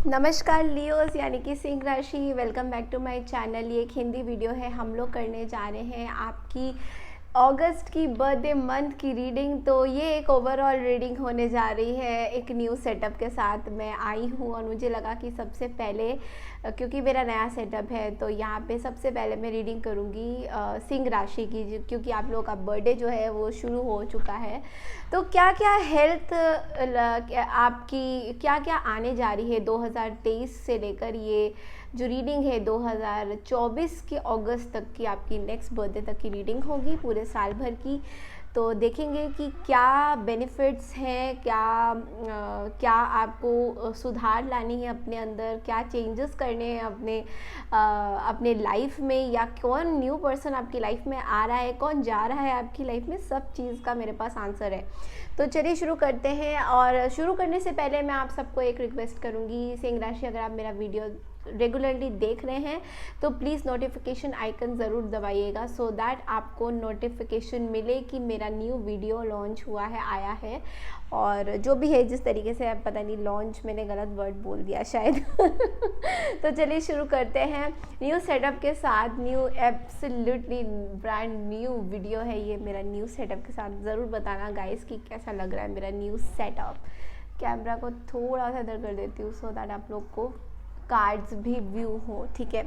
नमस्कार लियोस यानी कि सिंह राशि, welcome back to my channel. ये एक हिंदी वीडियो है। हम लोग करने जा रहे हैं आपकी अगस्त की बर्थडे मंथ की रीडिंग। तो ये एक ओवरऑल रीडिंग होने जा रही है एक न्यू सेटअप के साथ मैं आई हूँ और मुझे लगा कि सबसे पहले, क्योंकि मेरा नया सेटअप है, तो यहाँ पे सबसे पहले मैं रीडिंग करूँगी सिंह राशि की, क्योंकि आप लोगों का बर्थडे जो है वो शुरू हो चुका है। तो क्या क्या हेल्थ आपकी क्या क्या आने जा रही है 2023 से लेकर ये जो रीडिंग है 2024 के अगस्त तक की, आपकी नेक्स्ट बर्थडे तक की रीडिंग होगी पूरे साल भर की। तो देखेंगे कि क्या बेनिफिट्स हैं, क्या आपको सुधार लानी है अपने अंदर, क्या चेंजेस करने हैं अपने लाइफ में, या कौन न्यू पर्सन आपकी लाइफ में आ रहा है, कौन जा रहा है आपकी लाइफ में, सब चीज़ का मेरे पास आंसर है। तो चलिए शुरू करते हैं। और शुरू करने से पहले मैं आप सबको एक रिक्वेस्ट करूँगी, सिंह राशि, अगर आप मेरा वीडियो रेगुलरली देख रहे हैं तो प्लीज़ नोटिफिकेशन आइकन ज़रूर दबाइएगा, सो दैट आपको नोटिफिकेशन मिले कि मेरा न्यू वीडियो लॉन्च हुआ है, आया है। और जो भी है, जिस तरीके से, अब पता नहीं लॉन्च मैंने गलत वर्ड बोल दिया शायद तो चलिए शुरू करते हैं न्यू सेटअप के साथ। New absolutely brand new video है ये मेरा न्यू सेटअप के साथ। ज़रूर बताना गाइस कि कैसा लग रहा है मेरा न्यू सेटअप। कैमरा को थोड़ा सा इधर कर देती हूँ सो दैट आप लोग को कार्ड्स भी व्यू हो, ठीक है।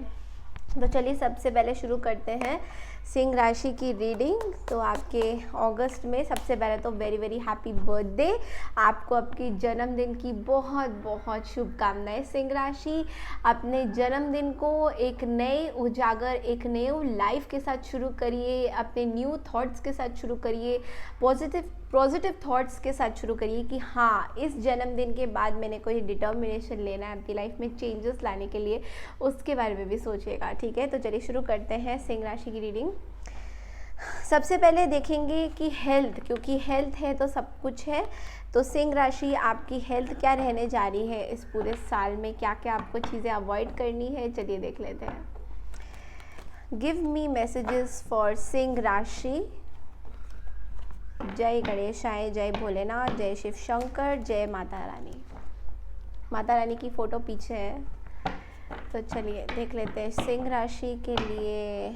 तो चलिए सबसे पहले शुरू करते हैं सिंह राशि की रीडिंग। तो आपके अगस्त में सबसे पहले तो वेरी वेरी हैप्पी बर्थडे। आपको आपकी जन्मदिन की बहुत बहुत शुभकामनाएं। सिंह राशि, अपने जन्मदिन को एक नए उजागर, एक न्यू लाइफ के साथ शुरू करिए, अपने न्यू थॉट्स के साथ शुरू करिए, पॉजिटिव थॉट्स के साथ शुरू करिए कि हाँ, इस जन्मदिन के बाद मैंने कोई डिटर्मिनेशन लेना है अपनी लाइफ में चेंजेस लाने के लिए, उसके बारे में भी सोचिएगा, ठीक है। तो चलिए शुरू करते हैं सिंह राशि की रीडिंग। सबसे पहले देखेंगे कि हेल्थ, क्योंकि हेल्थ है तो सब कुछ है। तो सिंह राशि, आपकी हेल्थ क्या रहने जा रही है इस पूरे साल में, क्या क्या आपको चीज़ें अवॉइड करनी है, चलिए देख लेते हैं। Give me messages for Singh राशि। जय गणेशाय, जय भोलेनाथ, जय शिव शंकर, जय माता रानी। माता रानी की फ़ोटो पीछे है। तो चलिए देख लेते हैं सिंह राशि के लिए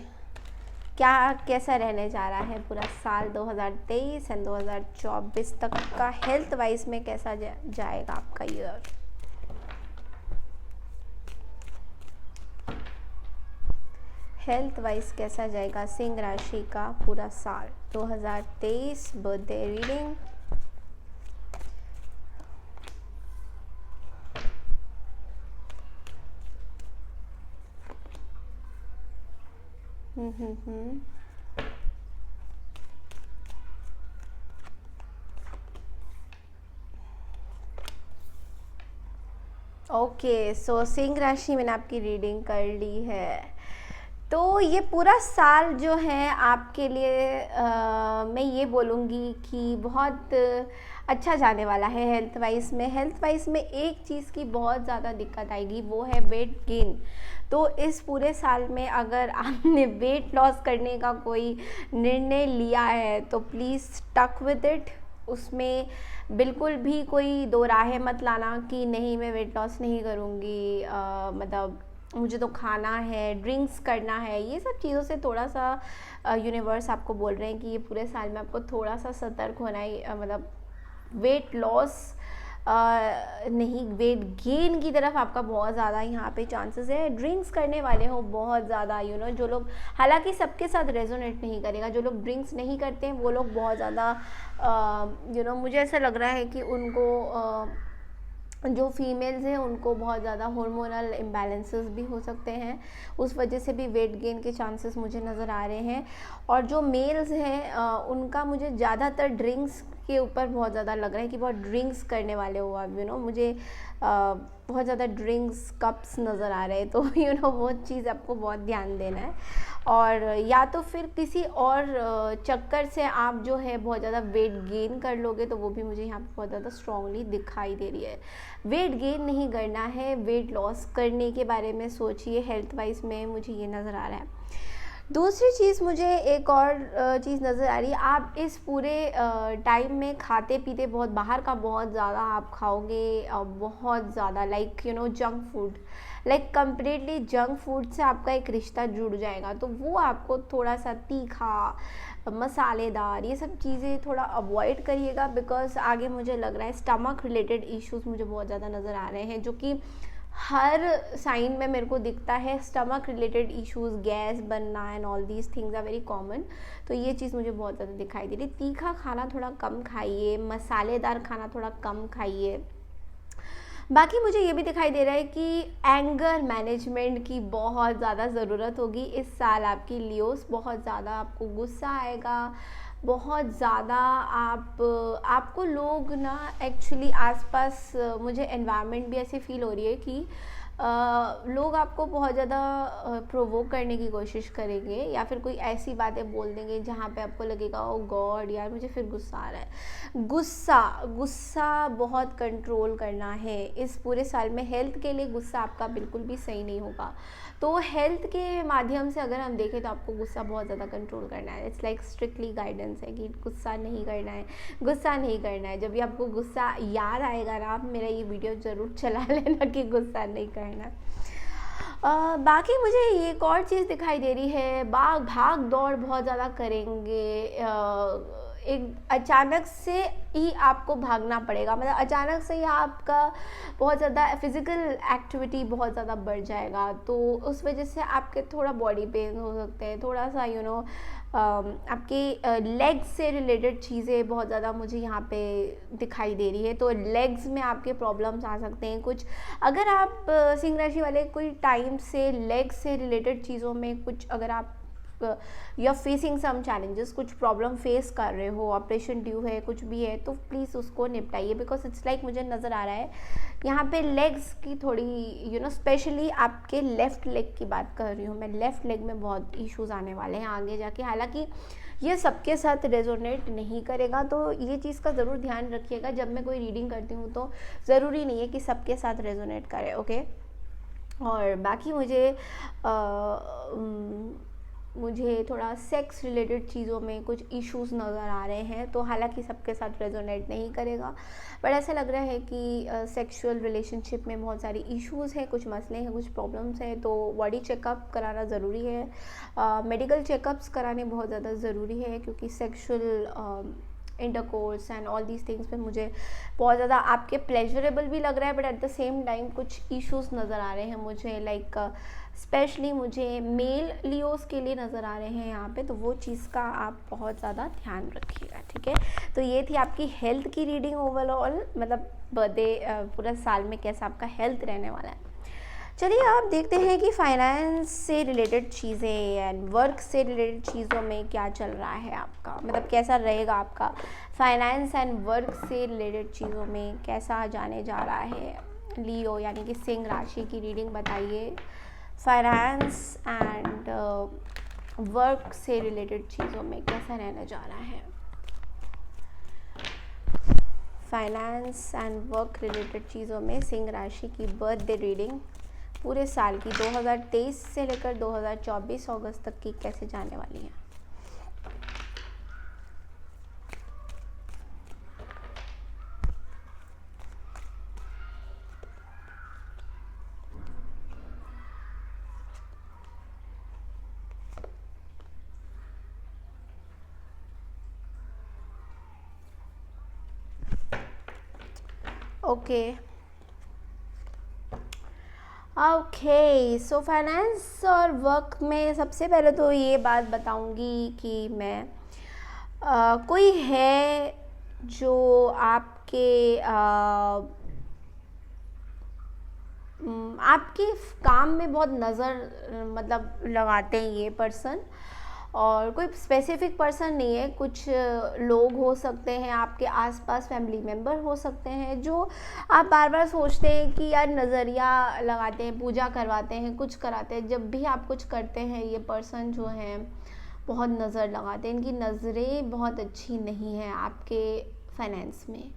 क्या कैसा रहने जा रहा है पूरा साल 2023 एंड 2024 तक का। हेल्थ वाइज में कैसा जाएगा आपका ईयर। हेल्थ वाइज कैसा जाएगा सिंह राशि का पूरा साल 2023 बर्थडे रीडिंग। ओके, सो सिंह राशि, मैंने आपकी रीडिंग कर ली है। तो ये पूरा साल जो है आपके लिए मैं ये बोलूँगी कि बहुत अच्छा जाने वाला है हेल्थ वाइज में। हेल्थ वाइज में एक चीज़ की बहुत ज़्यादा दिक्कत आएगी, वो है वेट गेन। तो इस पूरे साल में अगर आपने वेट लॉस करने का कोई निर्णय लिया है तो प्लीज़ स्टक विद इट। उसमें बिल्कुल भी कोई दो राहें मत लाना कि नहीं मैं वेट लॉस नहीं करूँगी, मतलब मुझे तो खाना है, ड्रिंक्स करना है। ये सब चीज़ों से थोड़ा सा यूनिवर्स आपको बोल रहे हैं कि ये पूरे साल में आपको थोड़ा सा सतर्क होना ही, मतलब वेट लॉस नहीं, वेट गेन की तरफ आपका बहुत ज़्यादा यहाँ पे चांसेस है। ड्रिंक्स करने वाले हो बहुत ज़्यादा, जो लोग, हालांकि सबके साथ रेजोनेट नहीं करेगा, जो लोग ड्रिंक्स नहीं करते हैं वो लोग बहुत ज़्यादा मुझे ऐसा लग रहा है कि उनको जो फीमेल्स हैं उनको बहुत ज़्यादा हार्मोनल इम्बैलेंसेस भी हो सकते हैं, उस वजह से भी वेट गेन के चांसेस मुझे नज़र आ रहे हैं। और जो मेल्स हैं उनका मुझे ज़्यादातर ड्रिंक्स के ऊपर बहुत ज़्यादा लग रहा है कि बहुत ड्रिंक्स करने वाले हो आप, मुझे बहुत ज़्यादा ड्रिंक्स कप्स नज़र आ रहे हैं। तो वो चीज़ आपको बहुत ध्यान देना है। और या तो फिर किसी और चक्कर से आप जो है बहुत ज़्यादा वेट गेन कर लोगे, तो वो भी मुझे यहाँ पे बहुत ज़्यादा स्ट्रांगली दिखाई दे रही है। वेट गेन नहीं करना है, वेट लॉस करने के बारे में सोचिए। हेल्थ वाइज में मुझे ये नज़र आ रहा है। दूसरी चीज़ मुझे एक और चीज़ नज़र आ रही है, आप इस पूरे टाइम में खाते पीते बहुत बाहर का बहुत ज़्यादा आप खाओगे, बहुत ज़्यादा like junk food, like completely junk food से आपका एक रिश्ता जुड़ जाएगा। तो वो आपको थोड़ा सा तीखा, मसालेदार, ये सब चीज़ें थोड़ा अवॉइड करिएगा, बिकॉज आगे मुझे लग रहा है स्टमक रिलेटेड इश्यूज मुझे बहुत ज़्यादा नज़र आ रहे हैं, जो कि हर साइन में मेरे को दिखता है। स्टमक रिलेटेड इश्यूज, गैस बनना and all these things are very common. तो ये चीज़ मुझे बहुत ज़्यादा दिखाई दे रही। तीखा खाना थोड़ा कम खाइए, मसालेदार खाना थोड़ा कम खाइए। बाकी मुझे ये भी दिखाई दे रहा है कि एंगर मैनेजमेंट की बहुत ज़्यादा ज़रूरत होगी इस साल आपकी लियोस। बहुत ज़्यादा आपको गुस्सा आएगा, बहुत ज़्यादा आपको लोग ना एक्चुअली आसपास, मुझे एनवायरनमेंट भी ऐसी फील हो रही है कि लोग आपको बहुत ज़्यादा प्रोवोक करने की कोशिश करेंगे, या फिर कोई ऐसी बातें बोल देंगे जहाँ पे आपको लगेगा ओ गॉड यार मुझे फिर गुस्सा आ रहा है। गुस्सा बहुत कंट्रोल करना है इस पूरे साल में। हेल्थ के लिए गुस्सा आपका बिल्कुल भी सही नहीं होगा। तो हेल्थ के माध्यम से अगर हम देखें तो आपको गुस्सा बहुत ज़्यादा कंट्रोल करना है। इट्स लाइक स्ट्रिक्टली गाइडेंस है कि गुस्सा नहीं करना है, गुस्सा नहीं करना है। जब भी आपको गुस्सा याद आएगा ना, आप मेरा ये वीडियो ज़रूर चला लेना कि गुस्सा नहीं करना। बाकी मुझे एक और चीज़ दिखाई दे रही है, भाग दौड़ बहुत ज़्यादा करेंगे। एक अचानक से ही आपको भागना पड़ेगा, मतलब अचानक से ही आपका बहुत ज़्यादा फिज़िकल एक्टिविटी बहुत ज़्यादा बढ़ जाएगा। तो उस वजह से आपके थोड़ा बॉडी पेन हो सकते हैं, थोड़ा सा आपके लेग्स से रिलेटेड चीज़ें बहुत ज़्यादा मुझे यहाँ पे दिखाई दे रही है। तो लेग्स में आपके प्रॉब्लम्स आ सकते हैं कुछ। अगर आप सिंह राशि वाले कोई टाइम से लेग्स से रिलेटेड चीज़ों में कुछ, अगर आप you are facing some challenges, कुछ प्रॉब्लम फेस कर रहे हो, ऑपरेशन ड्यू है, कुछ भी है, तो प्लीज़ उसको निपटाइए। बिकॉज इट्स लाइक मुझे नज़र आ रहा है यहाँ पे लेग्स की थोड़ी स्पेशली आपके लेफ़्ट लेग की बात कर रही हूँ मैं। लेफ़्ट लेग में बहुत इश्यूज़ आने वाले हैं आगे जाके। हालांकि ये सबके साथ रेजोनेट नहीं करेगा, तो ये चीज़ का ज़रूर ध्यान रखिएगा। जब मैं कोई रीडिंग करती हूँ तो ज़रूरी नहीं है कि सबके साथ रेजोनेट करे, ओके। और बाकी मुझे थोड़ा सेक्स रिलेटेड चीज़ों में कुछ इश्यूज़ नज़र आ रहे हैं। तो हालांकि सबके साथ रेजोनेट नहीं करेगा, बट ऐसा लग रहा है कि सेक्सुअल रिलेशनशिप में बहुत सारी इश्यूज़ हैं, कुछ मसले हैं, कुछ प्रॉब्लम्स हैं। तो बॉडी चेकअप कराना ज़रूरी है, मेडिकल चेकअप्स कराने बहुत ज़्यादा ज़रूरी है, क्योंकि sexual intercourse and all these things पे मुझे बहुत ज़्यादा आपके प्लेजरेबल भी लग रहा है, but at the same time कुछ इश्यूज़ नज़र आ रहे हैं मुझे, लाइक स्पेशली मुझे मेल लियोस के लिए नज़र आ रहे हैं यहाँ पे। तो वो चीज़ का आप बहुत ज़्यादा ध्यान रखिएगा, ठीक है। तो ये थी आपकी हेल्थ की रीडिंग ओवरऑल, मतलब बर्थडे पूरा साल में कैसा आपका हेल्थ रहने वाला है। चलिए आप देखते हैं कि फाइनेंस से रिलेटेड चीज़ें एंड वर्क से रिलेटेड चीज़ों में क्या चल रहा है आपका, मतलब कैसा रहेगा आपका फाइनेंस एंड वर्क से रिलेटेड चीज़ों में, कैसा जाने जा रहा है लियो यानी कि सिंह राशि की रीडिंग बताइए। फाइनेंस एंड वर्क से रिलेटेड चीज़ों में कैसा रहने जा रहा है। फाइनेंस एंड वर्क रिलेटेड चीज़ों में सिंह राशि की बर्थडे रीडिंग पूरे साल की 2023 से लेकर 2024 अगस्त तक की कैसे जाने वाली है। ओके, सो फाइनेंस और वर्क में सबसे पहले तो ये बात बताऊंगी कि मैं कोई है जो आपके आपके काम में बहुत नज़र मतलब लगाते हैं ये पर्सन, और कोई स्पेसिफिक पर्सन नहीं है, कुछ लोग हो सकते हैं आपके आसपास, फैमिली मेम्बर हो सकते हैं, जो आप बार बार सोचते हैं कि यार नज़रिया लगाते हैं, पूजा करवाते हैं, कुछ कराते हैं। जब भी आप कुछ करते हैं ये पर्सन जो हैं बहुत नज़र लगाते हैं, इनकी नज़रें बहुत अच्छी नहीं हैं आपके फाइनेंस में।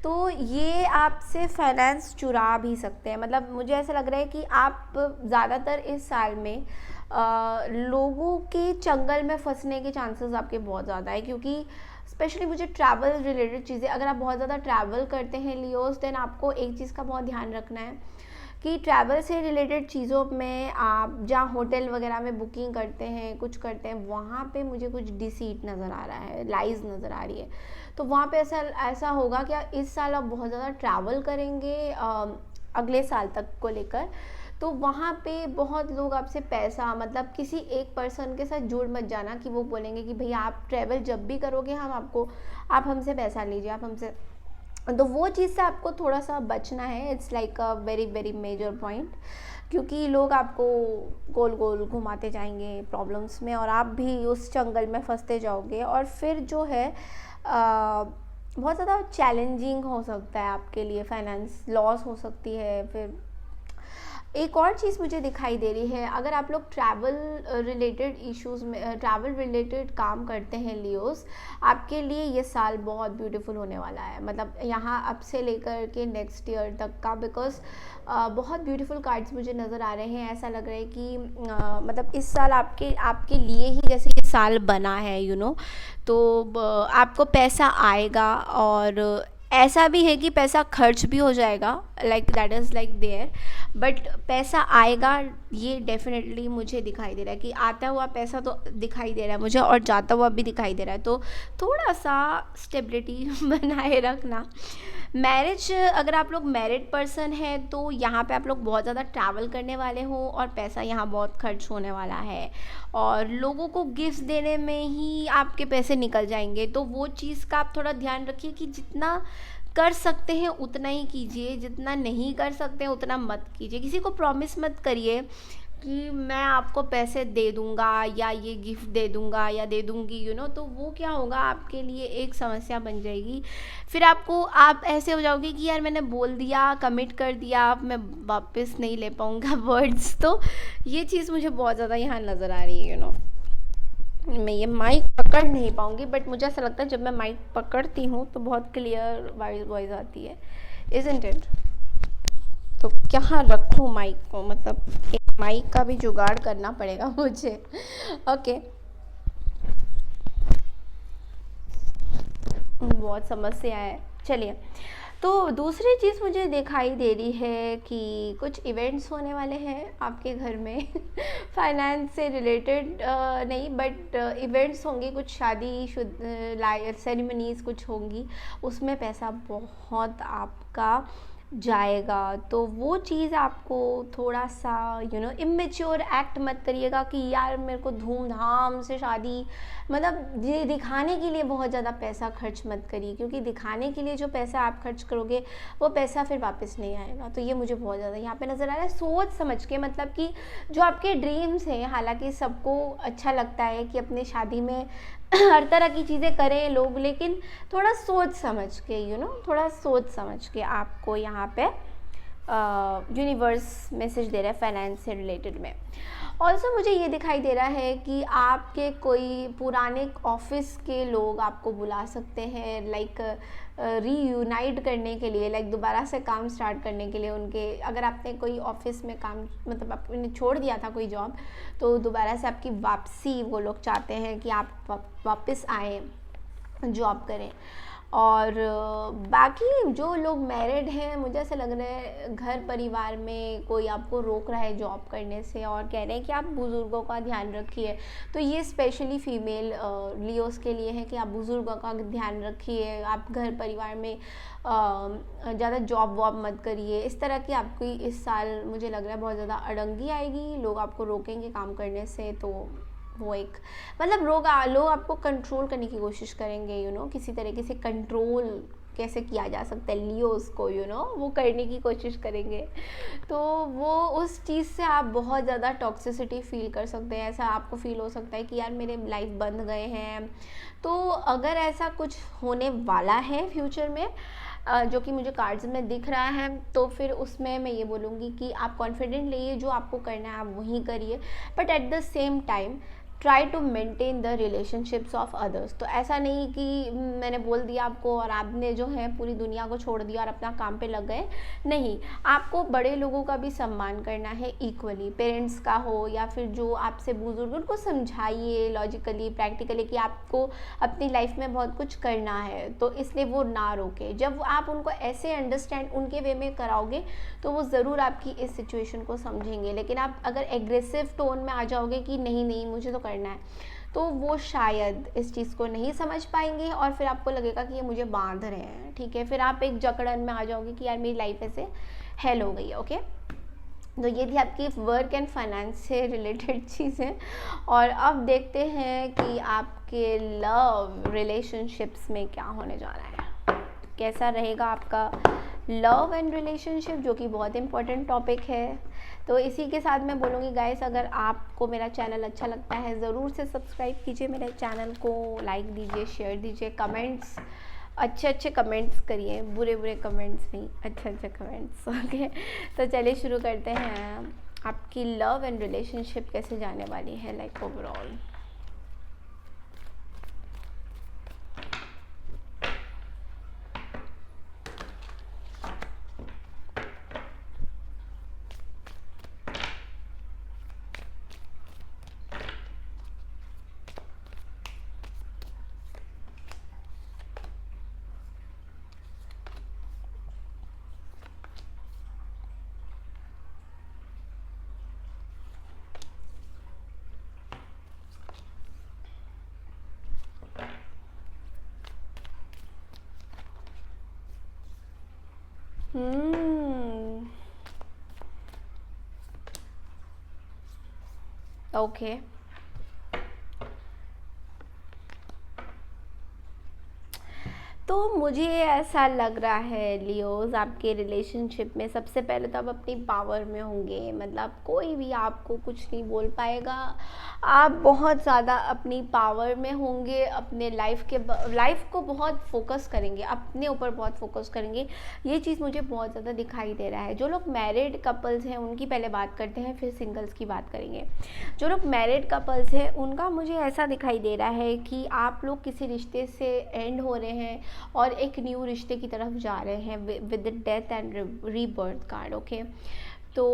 तो ये आपसे फाइनेंस चुरा भी सकते हैं। मतलब मुझे ऐसा लग रहा है कि आप ज़्यादातर इस साल में लोगों के चंगल में फंसने के चांसेस आपके बहुत ज़्यादा है, क्योंकि स्पेशली मुझे ट्रैवल रिलेटेड चीज़ें, अगर आप बहुत ज़्यादा ट्रैवल करते हैं लियोस, देन आपको एक चीज़ का बहुत ध्यान रखना है कि ट्रैवल से रिलेटेड चीज़ों में आप जहाँ होटल वगैरह में बुकिंग करते हैं, कुछ करते हैं, वहाँ पे मुझे कुछ डिसीट नज़र आ रहा है, लाइज नज़र आ रही है। तो वहाँ पे ऐसा होगा कि इस साल आप बहुत ज़्यादा ट्रैवल करेंगे अगले साल तक को लेकर, तो वहाँ पे बहुत लोग आपसे पैसा, मतलब किसी एक पर्सन के साथ जुड़ मत जाना कि वो बोलेंगे कि भैया आप ट्रैवल जब भी करोगे आप हमसे पैसा लीजिए, आप हमसे। तो वो चीज़ से आपको थोड़ा सा बचना है। It's like a very very major point, क्योंकि लोग आपको गोल गोल घुमाते जाएंगे प्रॉब्लम्स में, और आप भी उस चंगल में फंसते जाओगे, और फिर जो है बहुत ज़्यादा चैलेंजिंग हो सकता है आपके लिए, फाइनेंस लॉस हो सकती है। फिर एक और चीज़ मुझे दिखाई दे रही है, अगर आप लोग ट्रैवल रिलेटेड इश्यूज़ में, ट्रैवल रिलेटेड काम करते हैं लियोस, आपके लिए ये साल बहुत ब्यूटीफुल होने वाला है। मतलब यहाँ अब से लेकर के नेक्स्ट ईयर तक का, बिकॉज बहुत ब्यूटीफुल कार्ड्स मुझे नज़र आ रहे हैं। ऐसा लग रहा है कि मतलब इस साल आपके लिए ही जैसे ये साल बना है तो आपको पैसा आएगा, और ऐसा भी है कि पैसा खर्च भी हो जाएगा, like that is like there, but पैसा आएगा ये डेफिनेटली मुझे दिखाई दे रहा है कि आता हुआ पैसा तो दिखाई दे रहा है मुझे, और जाता हुआ भी दिखाई दे रहा है। तो थोड़ा सा स्टेबिलिटी बनाए रखना। मैरिज, अगर आप लोग मैरिड पर्सन हैं तो यहाँ पे आप लोग बहुत ज़्यादा ट्रैवल करने वाले हो, और पैसा यहाँ बहुत खर्च होने वाला है, और लोगों को गिफ्ट देने में ही आपके पैसे निकल जाएंगे। तो वो चीज़ का आप थोड़ा ध्यान रखिए कि जितना कर सकते हैं उतना ही कीजिए, जितना नहीं कर सकते हैं उतना मत कीजिए। किसी को प्रॉमिस मत करिए कि मैं आपको पैसे दे दूंगा या ये गिफ्ट दे दूंगा या दे दूंगी तो वो क्या होगा, आपके लिए एक समस्या बन जाएगी। फिर आप ऐसे हो जाओगे कि यार मैंने बोल दिया, कमिट कर दिया, अब मैं वापस नहीं ले पाऊंगा वर्ड्स। तो ये चीज़ मुझे बहुत ज़्यादा यहाँ नज़र आ रही है मैं ये माइक पकड़ नहीं पाऊंगी, बट मुझे ऐसा लगता है जब मैं माइक पकड़ती हूँ तो बहुत क्लियर वॉइस आती है, इज़न्ट इट? तो कहाँ रखूँ माइक को, मतलब एक माइक का भी जुगाड़ करना पड़ेगा मुझे। ओके, बहुत समस्या है। चलिए, तो दूसरी चीज़ मुझे दिखाई दे रही है कि कुछ इवेंट्स होने वाले हैं आपके घर में फाइनेंस से रिलेटेड नहीं, बट इवेंट्स होंगे, कुछ शादी सेरेमनीज़ कुछ होंगी, उसमें पैसा बहुत आपका जाएगा। तो वो चीज़ आपको थोड़ा सा इमेच्योर एक्ट मत करिएगा कि यार मेरे को धूमधाम से शादी, मतलब ये दिखाने के लिए बहुत ज़्यादा पैसा खर्च मत करिए, क्योंकि दिखाने के लिए जो पैसा आप खर्च करोगे वो पैसा फिर वापस नहीं आएगा। तो ये मुझे बहुत ज़्यादा यहाँ पे नज़र आ रहा है। सोच समझ के, मतलब कि जो आपके ड्रीम्स हैं, हालांकि सबको अच्छा लगता है कि अपने शादी में हर तरह की चीज़ें करें लोग, लेकिन थोड़ा सोच समझ के थोड़ा सोच समझ के आपको यहाँ पे यूनिवर्स मैसेज दे रहा है फाइनेंस से रिलेटेड में। ऑल्सो मुझे ये दिखाई दे रहा है कि आपके कोई पुराने ऑफिस के लोग आपको बुला सकते हैं, लाइक रीयूनाइट करने के लिए, लाइक दोबारा से काम स्टार्ट करने के लिए उनके। अगर आपने कोई ऑफिस में काम, मतलब आपने छोड़ दिया था कोई जॉब, तो दोबारा से आपकी वापसी वो लोग चाहते हैं कि आप वापस आएँ, जॉब करें। और बाकी जो लोग मैरिड हैं, मुझे ऐसा लग रहा है घर परिवार में कोई आपको रोक रहा है जॉब करने से, और कह रहे हैं कि आप बुज़ुर्गों का ध्यान रखिए। तो ये स्पेशली फीमेल लियोस के लिए है कि आप बुज़ुर्गों का ध्यान रखिए, आप घर परिवार में ज़्यादा जॉब वॉब मत करिए। इस तरह की आपकी इस साल मुझे लग रहा है बहुत ज़्यादा अड़ंगी आएगी, लोग आपको रोकेंगे काम करने से। तो वो एक, मतलब लोग आपको कंट्रोल करने की कोशिश करेंगे, किसी तरीके से कंट्रोल कैसे किया जा सकता है लियोस को, वो करने की कोशिश करेंगे। तो वो उस चीज़ से आप बहुत ज़्यादा टॉक्सिसिटी फील कर सकते हैं। ऐसा आपको फील हो सकता है कि यार मेरे लाइफ बंद गए हैं। तो अगर ऐसा कुछ होने वाला है फ्यूचर में, जो कि मुझे कार्ड्स में दिख रहा है, तो फिर उसमें मैं ये बोलूँगी कि आप कॉन्फिडेंट रहिए, जो आपको करना है आप वही करिए, but at the same time try to maintain the relationships of others. तो ऐसा नहीं कि मैंने बोल दिया आपको और आपने जो है पूरी दुनिया को छोड़ दिया और अपना काम पे लग गए, नहीं, आपको बड़े लोगों का भी सम्मान करना है इक्वली, पेरेंट्स का हो या फिर जो आपसे बुजुर्ग, उनको समझाइए लॉजिकली प्रैक्टिकली कि आपको अपनी लाइफ में बहुत कुछ करना है, तो इसलिए वो ना रोके। जब आप उनको ऐसे अंडरस्टैंड उनके वे में कराओगे तो वो ज़रूर आपकी इस सिचुएशन को समझेंगे। लेकिन आप अगर एग्रेसिव टोन में आ जाओगे कि नहीं नहीं मुझे तो करना है, तो वो शायद इस चीज़ को नहीं समझ पाएंगे और फिर आपको लगेगा कि ये मुझे बांध रहे हैं, ठीक है। फिर आप एक जकड़न में आ जाओगे कि यार मेरी लाइफ ऐसे हेल हो गई है, ओके। तो ये थी आपकी वर्क एंड फाइनेंस से रिलेटेड चीज़ें। और अब देखते हैं कि आपके लव रिलेशनशिप्स में क्या होने जा रहा है, कैसा रहेगा आपका लव एंड रिलेशनशिप, जो कि बहुत इंपॉर्टेंट टॉपिक है। तो इसी के साथ मैं बोलूँगी गाइस, अगर आपको मेरा चैनल अच्छा लगता है ज़रूर से सब्सक्राइब कीजिए मेरे चैनल को, लाइक दीजिए, शेयर दीजिए, कमेंट्स अच्छे अच्छे कमेंट्स करिए, बुरे बुरे कमेंट्स नहीं, अच्छे अच्छे कमेंट्स, ओके। तो चलिए शुरू करते हैं। आपकी लव एंड रिलेशनशिप कैसे जाने वाली है, लाइक ओवरऑल। ओके, तो मुझे ऐसा लग रहा है लियोज, आपके रिलेशनशिप में सबसे पहले तो आप अपनी पावर में होंगे, मतलब कोई भी आपको कुछ नहीं बोल पाएगा। आप बहुत ज़्यादा अपनी पावर में होंगे, अपने लाइफ को बहुत फोकस करेंगे, अपने ऊपर बहुत फोकस करेंगे। ये चीज़ मुझे बहुत ज़्यादा दिखाई दे रहा है। जो लोग मैरिड कपल्स हैं उनकी पहले बात करते हैं, फिर सिंगल्स की बात करेंगे। जो लोग मैरिड कपल्स हैं उनका मुझे ऐसा दिखाई दे रहा है कि आप लोग किसी रिश्ते से एंड हो रहे हैं और एक न्यू रिश्ते की तरफ जा रहे हैं with the death and rebirth card, okay. तो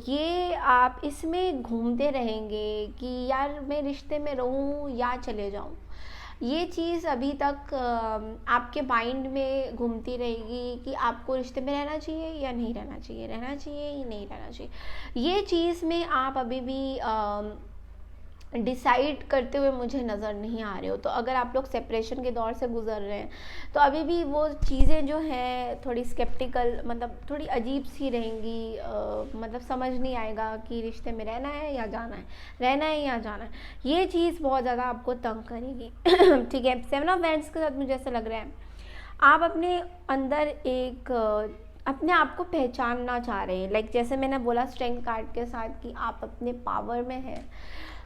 ये आप इसमें घूमते रहेंगे कि यार मैं रिश्ते में रहूं या चले जाऊं। ये चीज़ अभी तक आपके माइंड में घूमती रहेगी कि आपको रिश्ते में रहना चाहिए या नहीं रहना चाहिए, रहना चाहिए या नहीं रहना चाहिए। ये चीज़ में आप अभी भी डिसाइड करते हुए मुझे नज़र नहीं आ रहे हो। तो अगर आप लोग सेपरेशन के दौर से गुजर रहे हैं तो अभी भी वो चीज़ें जो हैं थोड़ी स्केप्टिकल, मतलब थोड़ी अजीब सी रहेंगी। मतलब समझ नहीं आएगा कि रिश्ते में रहना है या जाना है, रहना है या जाना है। ये चीज़ बहुत ज़्यादा आपको तंग करेगी, ठीक है। 7 ऑफ वैंड्स के साथ मुझे ऐसा लग रहा है आप अपने अंदर एक अपने आप को पहचानना चाह रहे हैं। लाइक जैसे मैंने बोला स्ट्रेंथ कार्ड के साथ कि आप अपने पावर में हैं,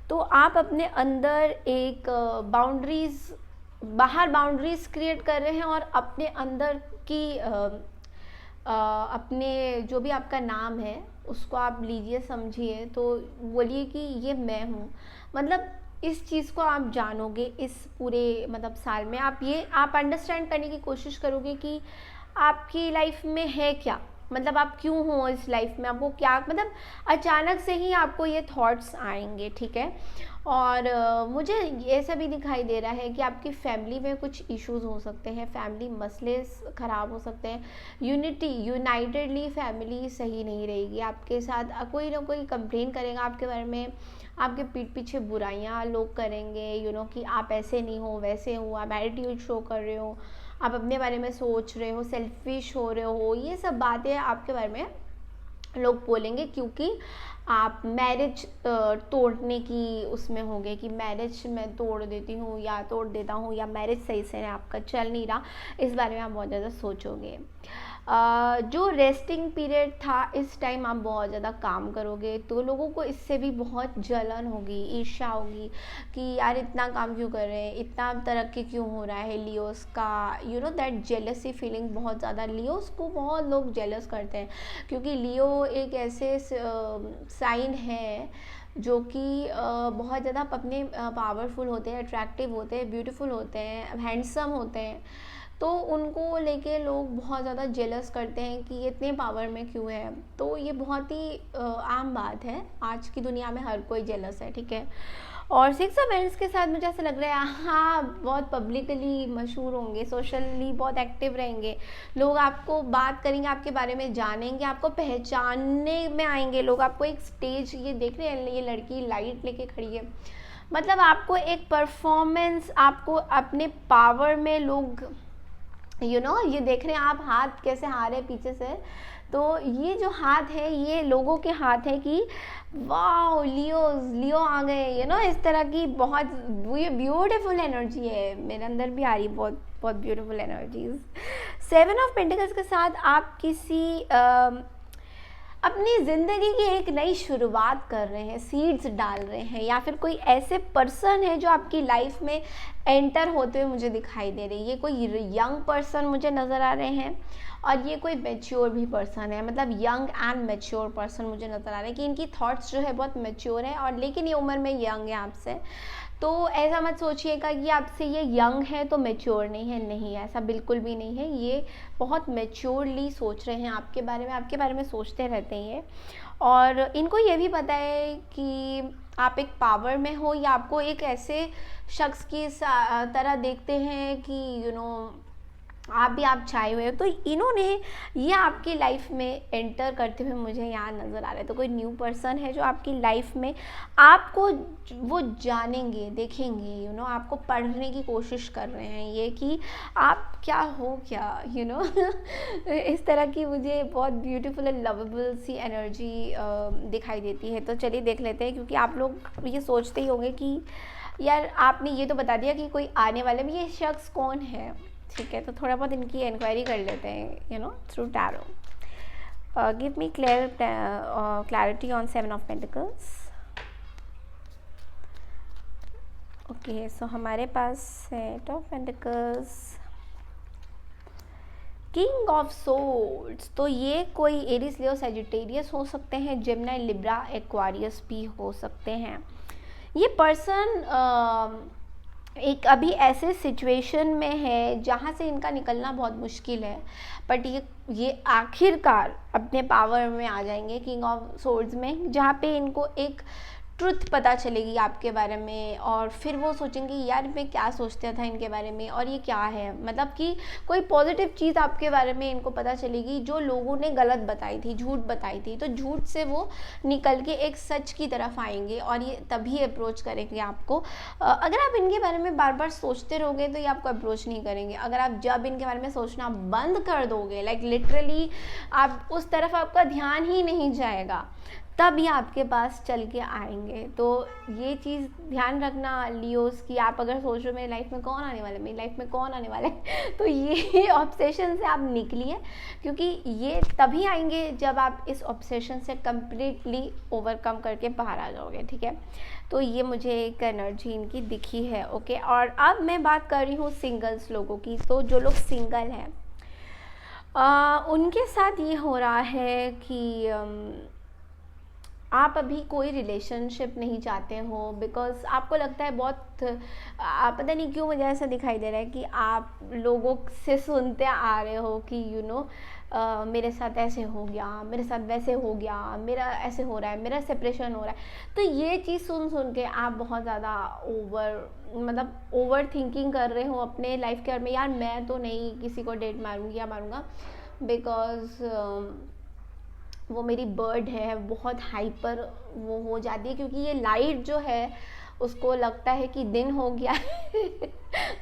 तो आप अपने अंदर एक बाहर बाउंड्रीज क्रिएट कर रहे हैं और अपने अंदर की अपने जो भी आपका नाम है उसको आप लीजिए, समझिए, तो बोलिए कि ये मैं हूँ। मतलब इस चीज़ को आप जानोगे इस पूरे मतलब साल में। आप अंडरस्टैंड करने की कोशिश करोगे कि आपकी लाइफ में है क्या, मतलब आप क्यों हो इस लाइफ में, आपको क्या, मतलब अचानक से ही आपको ये थॉट्स आएंगे, ठीक है। और मुझे ऐसा भी दिखाई दे रहा है कि आपकी फैमिली में कुछ इश्यूज हो सकते हैं, फैमिली मसले ख़राब हो सकते हैं। यूनाइटेडली फैमिली सही नहीं रहेगी आपके साथ। कोई ना कोई कंप्लेन करेगा आपके बारे में, आपके पीठ पीछे बुराइयां लोग करेंगे, कि आप ऐसे नहीं हो, वैसे हो, आप एटीट्यूड शो कर रहे हो, आप अपने बारे में सोच रहे हो, सेल्फिश हो रहे हो। ये सब बातें आपके बारे में लोग बोलेंगे क्योंकि आप मैरिज तोड़ने की उसमें होंगे कि मैरिज मैं तोड़ देती हूँ या तोड़ देता हूँ, या मैरिज सही से आपका चल नहीं रहा, इस बारे में आप बहुत ज़्यादा सोचोगे। जो रेस्टिंग पीरियड था इस टाइम आप बहुत ज़्यादा काम करोगे, तो लोगों को इससे भी बहुत जलन होगी, ईर्ष्या होगी कि यार इतना काम क्यों कर रहे हैं, इतना तरक्की क्यों हो रहा है। लियोस का दैट जेलसी फीलिंग बहुत ज़्यादा, लियोस को बहुत लोग जेलस करते हैं क्योंकि लियो एक ऐसे साइन है जो कि बहुत ज़्यादा अपने पावरफुल होते हैं, अट्रैक्टिव होते हैं, ब्यूटीफुल होते हैं, हैंडसम होते हैं, तो उनको लेके लोग बहुत ज़्यादा जेलस करते हैं कि ये इतने पावर में क्यों है। तो ये बहुत ही आम बात है, आज की दुनिया में हर कोई जेलस है, ठीक है। और सिक्स ऑफ वेंट्स के साथ मुझे ऐसा लग रहा है हाँ बहुत पब्लिकली मशहूर होंगे, सोशली बहुत एक्टिव रहेंगे, लोग आपको बात करेंगे, आपके बारे में जानेंगे, आपको पहचानने में आएंगे लोग। आपको एक स्टेज, ये देख रहे हैं ये लड़की लाइट लेके खड़ी है, मतलब आपको एक परफॉर्मेंस, आपको अपने पावर में लोग ये देख रहे हैं आप हाथ कैसे हारे पीछे से, तो ये जो हाथ है ये लोगों के हाथ है कि वाओ लियो आ गए, इस तरह की बहुत ये ब्यूटीफुल एनर्जी है, मेरे अंदर भी आ रही बहुत बहुत beautiful energies. Seven of pentacles के साथ आप किसी अपनी ज़िंदगी की एक नई शुरुआत कर रहे हैं, सीड्स डाल रहे हैं, या फिर कोई ऐसे पर्सन है जो आपकी लाइफ में एंटर होते हुए मुझे दिखाई दे रही है। ये कोई यंग पर्सन मुझे नज़र आ रहे हैं, और ये कोई मैच्योर भी पर्सन है, मतलब यंग एंड मैच्योर पर्सन मुझे नज़र आ रहा है कि इनकी थॉट्स जो है बहुत मैच्योर है, और लेकिन ये उम्र में यंग है आपसे। तो ऐसा मत सोचिएगा कि आपसे ये यंग है तो मैच्योर नहीं है, नहीं ऐसा बिल्कुल भी नहीं है, ये बहुत मैच्योरली सोच रहे हैं आपके बारे में सोचते रहते हैं ये। और इनको ये भी पता है कि आप एक पावर में हो, या आपको एक ऐसे शख्स की तरह देखते हैं कि आप भी आप छाए हुए हो, तो इन्होंने ये आपकी लाइफ में एंटर करते हुए मुझे यहाँ नज़र आ रहा है। तो कोई न्यू पर्सन है जो आपकी लाइफ में आपको वो जानेंगे, देखेंगे, आपको पढ़ने की कोशिश कर रहे हैं ये कि आप क्या हो क्या, इस तरह की मुझे बहुत ब्यूटीफुल एंड लवेबल सी एनर्जी दिखाई देती है। तो चलिए देख लेते हैं, क्योंकि आप लोग ये सोचते ही होंगे कि यार आपने ये तो बता दिया कि कोई आने वाले में, ये शख्स कौन है, ठीक है। तो थोड़ा बहुत इनकी इंक्वायरी कर लेते हैं through tarot. Give me clarity on seven of pentacles. Okay, so हमारे पास set of pentacles, king of swords. तो ये कोई एरिस, लियो, सैजिटेरियस हो सकते हैं, जेमिनी, लिब्रा, एक्वारियस भी हो सकते हैं। ये पर्सन एक अभी ऐसे सिचुएशन में है जहाँ से इनका निकलना बहुत मुश्किल है, बट ये आखिरकार अपने पावर में आ जाएंगे किंग ऑफ सोर्ड्स में, जहाँ पे इनको एक ट्रुथ पता चलेगी आपके बारे में, और फिर वो सोचेंगे यार मैं क्या सोचता था इनके बारे में, और ये क्या है, मतलब कि कोई पॉजिटिव चीज़ आपके बारे में इनको पता चलेगी जो लोगों ने गलत बताई थी, झूठ बताई थी। तो झूठ से वो निकल के एक सच की तरफ आएंगे, और ये तभी अप्रोच करेंगे आपको। अगर आप इनके बारे में बार बार सोचते रहोगे तो ये आपको अप्रोच नहीं करेंगे। अगर आप जब इनके बारे में सोचना बंद कर दोगे, लाइक लिटरली आप उस तरफ आपका ध्यान ही नहीं जाएगा, तब ये आपके पास चल के आएंगे। तो ये चीज़ ध्यान रखना लियोस की, आप अगर सोच रहे हो मेरी लाइफ में कौन आने वाला है, मेरी लाइफ में कौन आने वाला है, तो ये ऑब्सेशन से आप निकलिए, क्योंकि ये तभी आएंगे जब आप इस ऑब्सेशन से कम्प्लीटली ओवरकम करके बाहर आ जाओगे, ठीक है। तो ये मुझे एक एनर्जी इनकी दिखी है, ओके। और अब मैं बात कर रही हूँ सिंगल्स लोगों की। तो जो लोग सिंगल हैं उनके साथ ये हो रहा है कि आप अभी कोई रिलेशनशिप नहीं चाहते हो, बिकॉज आपको लगता है बहुत पता नहीं क्यों मुझे ऐसा दिखाई दे रहा है कि आप लोगों से सुनते आ रहे हो कि मेरे साथ ऐसे हो गया, मेरे साथ वैसे हो गया, मेरा ऐसे हो रहा है, मेरा सेपरेशन हो रहा है। तो ये चीज़ सुन के आप बहुत ज़्यादा ओवर थिंकिंग कर रहे हो अपने लाइफ के बारे में, यार मैं तो नहीं किसी को डेट मारूंगा, बिकॉज वो मेरी बर्ड है, बहुत हाइपर वो हो जाती है, क्योंकि ये लाइट जो है उसको लगता है कि दिन हो गया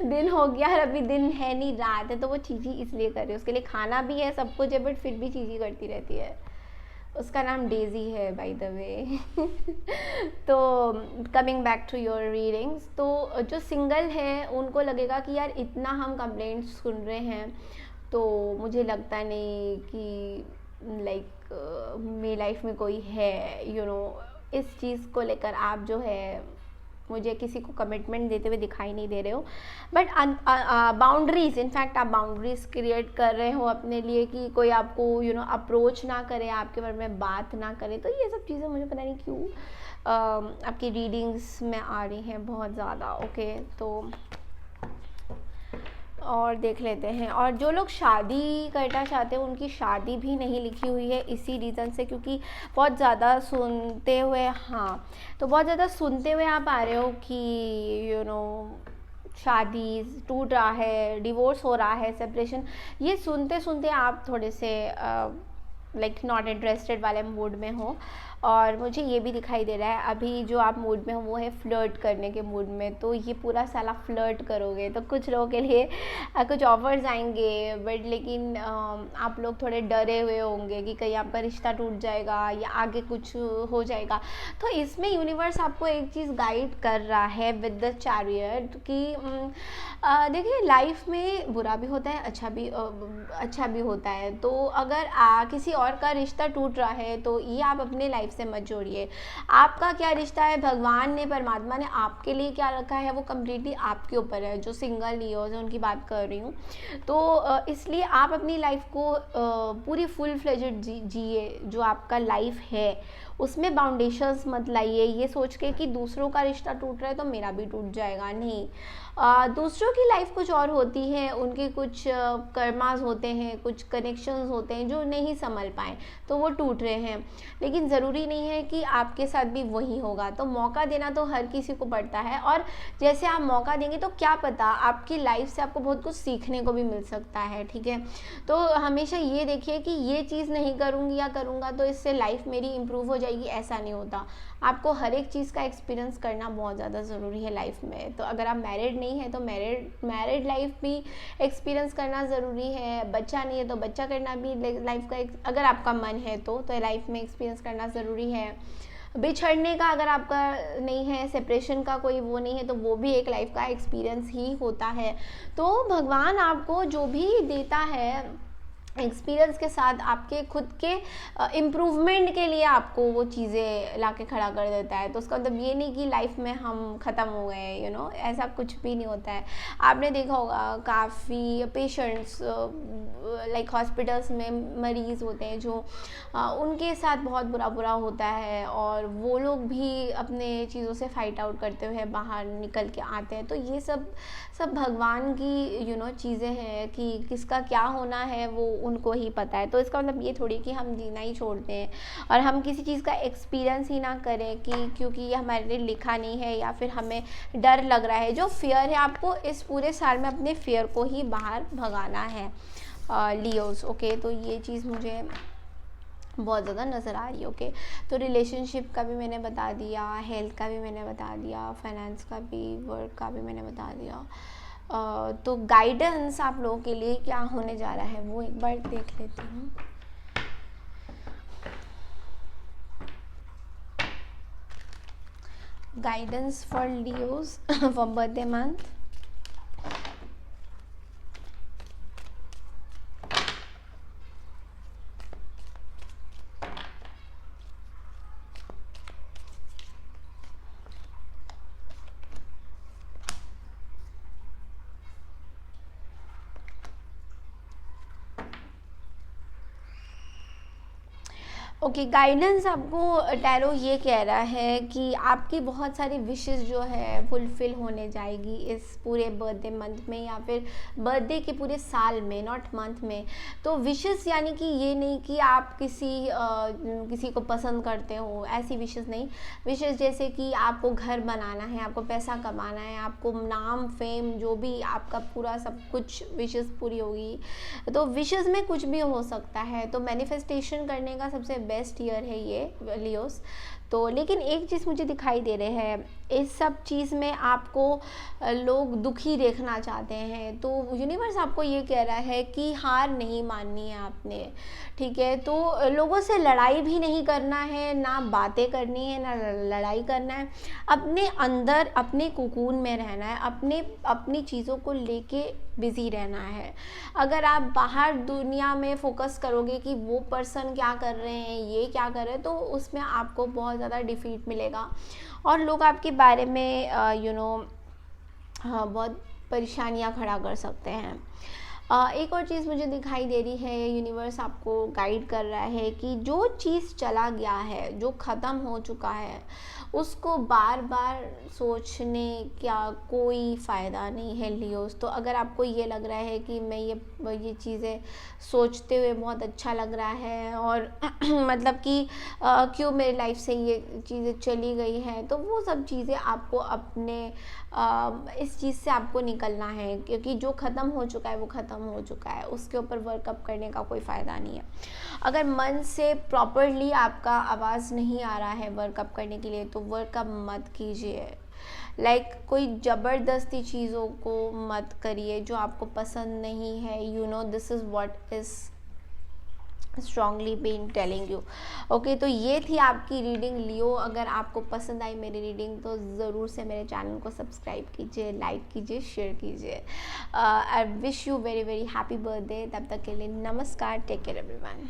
दिन हो गया और अभी दिन है नहीं, रात है, तो वो चीज़ी इसलिए कर रही है। उसके लिए खाना भी है, सब कुछ है, बट फिर भी चीज़ी करती रहती है। उसका नाम डेजी है बाय द वे। तो coming back to your readings, तो जो सिंगल है उनको लगेगा कि यार इतना हम कंप्लेंट्स सुन रहे हैं, तो मुझे लगता नहीं कि लाइक मेरी लाइफ में कोई है, इस चीज़ को लेकर आप जो है मुझे किसी को कमिटमेंट देते हुए दिखाई नहीं दे रहे हो, बट बाउंड्रीज, इनफैक्ट आप बाउंड्रीज क्रिएट कर रहे हो अपने लिए कि कोई आपको अप्रोच ना करे, आपके बारे में बात ना करे। तो ये सब चीज़ें मुझे पता नहीं क्यों आपकी रीडिंग्स में आ रही हैं बहुत ज़्यादा। ओके, तो और देख लेते हैं। और जो लोग शादी करना चाहते हैं उनकी शादी भी नहीं लिखी हुई है इसी रीज़न से, क्योंकि बहुत ज़्यादा सुनते हुए, हाँ, तो बहुत ज़्यादा सुनते हुए आप आ रहे हो कि शादी टूट रहा है, डिवोर्स हो रहा है, सेपरेशन, ये सुनते सुनते आप थोड़े से लाइक नॉट इंटरेस्टेड वाले मूड में हो। और मुझे ये भी दिखाई दे रहा है अभी जो आप मूड में हो वो है फ्लर्ट करने के मूड में, तो ये पूरा साल आप फ्लर्ट करोगे। तो कुछ लोगों के लिए कुछ ऑफर्स आएंगे, बट लेकिन आप लोग थोड़े डरे हुए होंगे कि कहीं आपका रिश्ता टूट जाएगा या आगे कुछ हो जाएगा। तो इसमें यूनिवर्स आपको एक चीज़ गाइड कर रहा है विद द चैरियट कि देखिए, लाइफ में बुरा भी होता है, अच्छा भी होता है। तो अगर किसी और का रिश्ता टूट रहा है तो ये आप अपने लाइफ से मत जोड़िए। आपका क्या रिश्ता है, भगवान ने, परमात्मा ने आपके लिए क्या रखा है, वो कम्प्लीटली आपके ऊपर है। जो सिंगल लियोज है उनकी बात कर रही हूँ। तो इसलिए आप अपनी लाइफ को पूरी फुल फ्लेजेड जिए। जो आपका लाइफ है उसमें बाउंडेशंस मत लाइए ये सोच के कि दूसरों का रिश्ता टूट रहा है तो मेरा भी टूट जाएगा। नहीं, दूसरों की लाइफ कुछ और होती है, उनके कुछ कर्मास होते हैं, कुछ कनेक्शंस होते हैं जो नहीं संभल पाए तो वो टूट रहे हैं। लेकिन ज़रूरी नहीं है कि आपके साथ भी वही होगा। तो मौका देना तो हर किसी को पड़ता है, और जैसे आप मौका देंगे तो क्या पता आपकी लाइफ से आपको बहुत कुछ सीखने को भी मिल सकता है। ठीक है, तो हमेशा ये देखिए कि ये चीज़ नहीं करूँगी या करूँगा तो इससे लाइफ मेरी इम्प्रूव हो जाएगी, ऐसा नहीं होता। आपको हर एक चीज़ का एक्सपीरियंस करना बहुत ज़्यादा ज़रूरी है लाइफ में। तो अगर आप मैरिड नहीं है तो मैरिड लाइफ भी एक्सपीरियंस करना ज़रूरी है। बच्चा नहीं है तो बच्चा करना भी लाइफ का अगर आपका मन है तो लाइफ में एक्सपीरियंस करना ज़रूरी है। बिछड़ने का अगर आपका नहीं है, सेपरेशन का कोई वो नहीं है, तो वो भी एक लाइफ का एक्सपीरियंस ही होता है। तो भगवान आपको जो भी देता है एक्सपीरियंस के साथ आपके खुद के इम्प्रूवमेंट के लिए आपको वो चीज़ें लाके खड़ा कर देता है। तो उसका मतलब ये नहीं कि लाइफ में हम ख़त्म हो गए, ऐसा कुछ भी नहीं होता है। आपने देखा होगा काफ़ी पेशेंट्स लाइक हॉस्पिटल्स में मरीज़ होते हैं जो उनके साथ बहुत बुरा होता है, और वो लोग भी अपने चीज़ों से फाइट आउट करते हुए बाहर निकल के आते हैं। तो ये सब भगवान की चीज़ें हैं कि किसका क्या होना है वो उनको ही पता है। तो इसका मतलब ये थोड़ी कि हम जीना ही छोड़ते हैं और हम किसी चीज़ का एक्सपीरियंस ही ना करें कि क्योंकि ये हमारे लिए लिखा नहीं है या फिर हमें डर लग रहा है। जो फियर है, आपको इस पूरे साल में अपने फियर को ही बाहर भगाना है लियोस। ओके, तो ये चीज़ मुझे बहुत ज़्यादा नज़र आ रही है। ओके, तो रिलेशनशिप का भी मैंने बता दिया, हेल्थ का भी मैंने बता दिया, फाइनेंस का भी, वर्क का भी मैंने बता दिया। तो गाइडेंस आप लोगों के लिए क्या होने जा रहा है वो एक बार देख लेती हूँ। Guidance for Leos for birthday month. Okay, guidance आपको टैरो ये कह रहा है कि आपकी बहुत सारी विशेस जो है फुलफ़िल होने जाएगी इस पूरे बर्थडे मंथ में या फिर बर्थडे के पूरे साल में, नॉट मंथ में। तो विशेस यानी कि ये नहीं कि आप किसी को पसंद करते हो, ऐसी विशेस नहीं। विशेस जैसे कि आपको घर बनाना है, आपको पैसा कमाना है, आपको नाम, फेम, जो भी आपका पूरा सब कुछ विशेस पूरी होगी। तो विशेस में कुछ भी हो सकता है। तो मैनिफेस्टेशन करने का सबसे बेस्ट ईयर है ये लियोस। तो लेकिन एक चीज़ मुझे दिखाई दे रहे हैं, इस सब चीज़ में आपको लोग दुखी देखना चाहते हैं। तो यूनिवर्स आपको ये कह रहा है कि हार नहीं माननी है आपने, ठीक है। तो लोगों से लड़ाई भी नहीं करना है, ना बातें करनी है, ना लड़ाई करना है। अपने अंदर अपने कुकून में रहना है, अपनी चीज़ों को लेके बिज़ी रहना है। अगर आप बाहर दुनिया में फोकस करोगे कि वो पर्सन क्या कर रहे हैं, ये क्या कर रहे हैं, तो उसमें आपको बहुत ज़्यादा डिफीट मिलेगा और लोग आपके बारे में बहुत परेशानियाँ खड़ा कर सकते हैं। एक और चीज़ मुझे दिखाई दे रही है, यूनिवर्स आपको गाइड कर रहा है कि जो चीज़ चला गया है, जो ख़त्म हो चुका है, उसको बार बार सोचने का कोई फ़ायदा नहीं है लियोस। तो अगर आपको ये लग रहा है कि मैं ये चीज़ें सोचते हुए बहुत अच्छा लग रहा है और मतलब कि क्यों मेरी लाइफ से ये चीज़ें चली गई हैं, तो वो सब चीज़ें आपको अपने इस चीज़ से आपको निकलना है, क्योंकि जो ख़त्म हो चुका है वो ख़त्म हो चुका है, उसके ऊपर वर्कअप करने का कोई फ़ायदा नहीं है। अगर मन से प्रॉपरली आपका आवाज़ नहीं आ रहा है वर्कअप करने के लिए, तो वर्कअप मत कीजिए। कोई ज़बरदस्ती चीज़ों को मत करिए जो आपको पसंद नहीं है। This is what is strongly been telling you. Okay, तो ये थी आपकी रीडिंग लियो। अगर आपको पसंद आई मेरी रीडिंग तो ज़रूर से मेरे चैनल को सब्सक्राइब कीजिए, लाइक कीजिए, शेयर कीजिए। I wish you very very happy birthday. तब तक के लिए नमस्कार, टेक केयर एवरीवन।